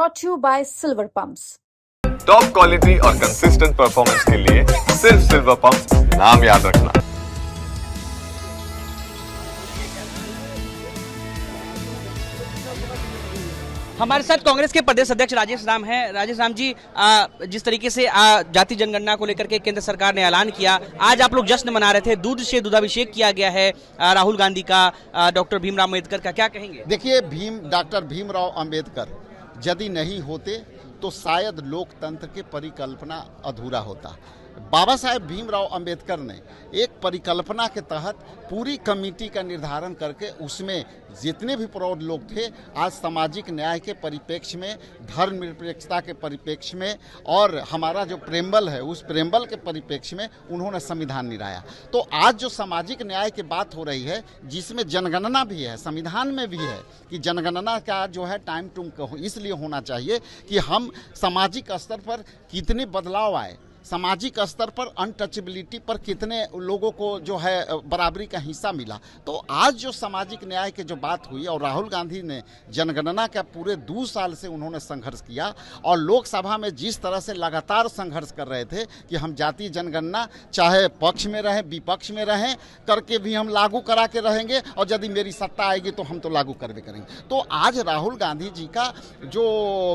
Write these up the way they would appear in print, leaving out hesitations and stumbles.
brought to you by Silver Pumps. Top quality और consistent performance के लिए सिर्फ सिल्वर पंप्स नाम याद रखना। हमारे साथ कांग्रेस के प्रदेश अध्यक्ष राजेश राम हैं। राजेश राम जी, जिस तरीके से जाति जनगणना को लेकर के केंद्र सरकार ने ऐलान किया, आज आप लोग जश्न मना रहे थे, दूध से दूधाभिषेक किया गया है राहुल गांधी का, डॉक्टर भीमराव अम्बेडकर का, क्या कहेंगे? देखिए, डॉक्टर भीमराव अम्बेडकर यदि नहीं होते तो शायद लोकतंत्र की परिकल्पना अधूरा होता। बाबा साहेब भीमराव अंबेडकर ने एक परिकल्पना के तहत पूरी कमेटी का निर्धारण करके उसमें जितने भी प्रौढ़ लोग थे, आज सामाजिक न्याय के परिप्रेक्ष्य में, धर्मनिरपेक्षता के परिप्रेक्ष्य में और हमारा जो प्रेम्बल है उस प्रेम्बल के परिप्रेक्ष्य में उन्होंने संविधान निराया। तो आज जो सामाजिक न्याय की बात हो रही है, जिसमें जनगणना भी है, संविधान में भी है कि जनगणना का जो है टाइम टू इसलिए होना चाहिए कि हम सामाजिक स्तर पर कितने बदलाव आए, सामाजिक स्तर पर अनटचेबिलिटी पर कितने लोगों को जो है बराबरी का हिस्सा मिला। तो आज जो सामाजिक न्याय की जो बात हुई और राहुल गांधी ने जनगणना का पूरे 2 साल से उन्होंने संघर्ष किया और लोकसभा में जिस तरह से लगातार संघर्ष कर रहे थे कि हम जातीय जनगणना चाहे पक्ष में रहें विपक्ष में रहें करके भी हम लागू करा के रहेंगे और यदि मेरी सत्ता आएगी तो हम तो लागू करवे करेंगे। तो आज राहुल गांधी जी का जो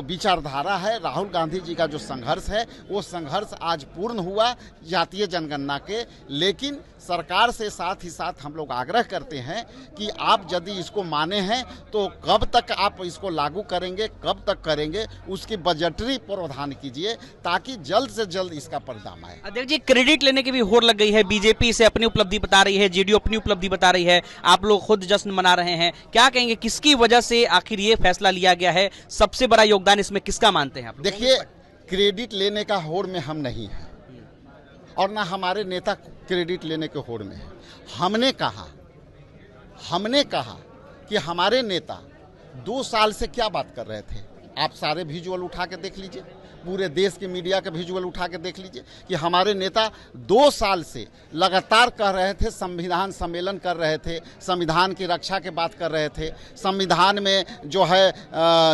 विचारधारा है, राहुल गांधी जी का जो संघर्ष है, वो संघर्ष आज पूर्ण हुआ जातीय जनगणना के। लेकिन सरकार से साथ ही साथ हम लोग आग्रह करते हैं कि आप यदि इसको माने हैं तो कब तक आप इसको लागू करेंगे, कब तक करेंगे, उसकी बजटरी प्रावधान कीजिए ताकि जल्द से जल्द इसका परिणाम आए। अध्यक्ष जी, क्रेडिट लेने की भी होड़ लग गई है, बीजेपी इसे अपनी उपलब्धि बता रही है, जेडीयू अपनी उपलब्धि बता रही है, आप लोग खुद जश्न मना रहे हैं, क्या कहेंगे किसकी वजह से आखिर ये फैसला लिया गया है? सबसे बड़ा योगदान इसमें किसका मानते हैं आप? देखिए, क्रेडिट लेने का होड़ में हम नहीं हैं और ना हमारे नेता क्रेडिट लेने के होड़ में है। हमने कहा कि हमारे नेता 2 साल से क्या बात कर रहे थे। आप सारे विजुअल उठा के देख लीजिए, पूरे देश के मीडिया के विजुअल उठा के देख लीजिए कि हमारे नेता 2 साल से लगातार कह रहे थे, संविधान सम्मेलन कर रहे थे, संविधान की रक्षा की बात कर रहे थे, संविधान में जो है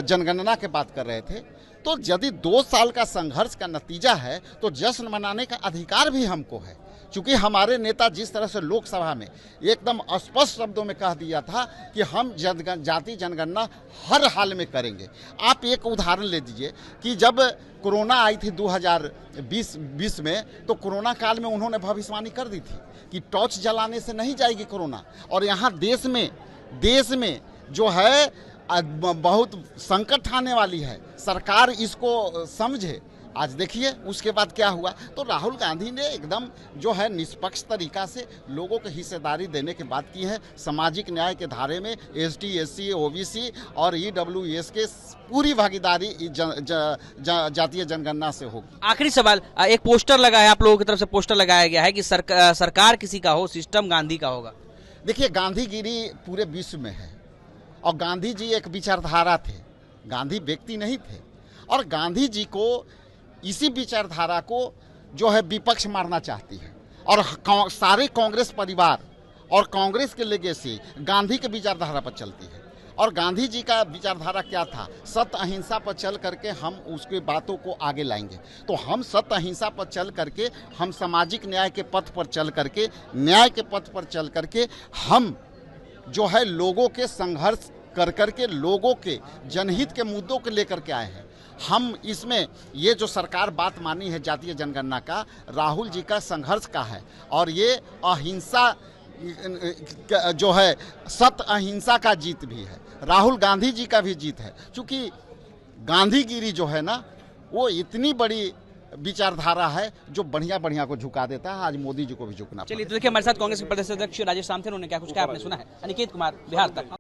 जनगणना की बात कर रहे थे। तो यदि 2 साल का संघर्ष का नतीजा है तो जश्न मनाने का अधिकार भी हमको है, क्योंकि हमारे नेता जिस तरह से लोकसभा में एकदम स्पष्ट शब्दों में कह दिया था कि हम जाति जनगणना हर हाल में करेंगे। आप एक उदाहरण ले दीजिए कि जब कोरोना आई थी 2020 में, तो कोरोना काल में उन्होंने भविष्यवाणी कर दी थी कि टॉर्च जलाने से नहीं जाएगी कोरोना, और यहाँ देश में जो है बहुत संकट आने वाली है, सरकार इसको समझे। आज देखिए उसके बाद क्या हुआ। तो राहुल गांधी ने एकदम जो है निष्पक्ष तरीका से लोगों को हिस्सेदारी देने की बात की है। सामाजिक न्याय के धारे में एसटी, एससी, ओबीसी और ईडब्ल्यूएस के पूरी भागीदारी जातीय जनगणना से होगी। आखिरी सवाल, एक पोस्टर लगा है, आप लोगों की तरफ से पोस्टर लगाया गया है कि सरकार किसी का हो, सिस्टम गांधी का होगा। देखिए, गांधीगिरी पूरे विश्व में है और गांधी जी एक विचारधारा थे, गांधी व्यक्ति नहीं थे। और गांधी जी को इसी विचारधारा को जो है विपक्ष मारना चाहती है और सारे कांग्रेस परिवार और कांग्रेस के लेगेसी गांधी के विचारधारा पर चलती है। और गांधी जी का विचारधारा क्या था? सत्य अहिंसा पर चल करके हम उसकी बातों को आगे लाएंगे। तो हम सत्य अहिंसा पर चल करके, हम सामाजिक न्याय के पथ पर चल करके, न्याय के पथ पर चल करके हम जो है लोगों के संघर्ष कर करके लोगों के जनहित के मुद्दों को लेकर के आए हैं। हम इसमें ये जो सरकार बात मानी है जातीय जनगणना का, राहुल जी का संघर्ष का है और ये अहिंसा जो है सत्य अहिंसा का जीत भी है, राहुल गांधी जी का भी जीत है। क्योंकि गांधीगिरी जो है ना, वो इतनी बड़ी विचारधारा है जो बढ़िया को झुका देता है। आज मोदी जी को भी झुकना। चलिए, तो देखिए हमारे साथ कांग्रेस के प्रदेश अध्यक्ष राजेश राम थे, उन्होंने क्या कुछ कहा आपने सुना है। अनिकेत कुमार, बिहार तक।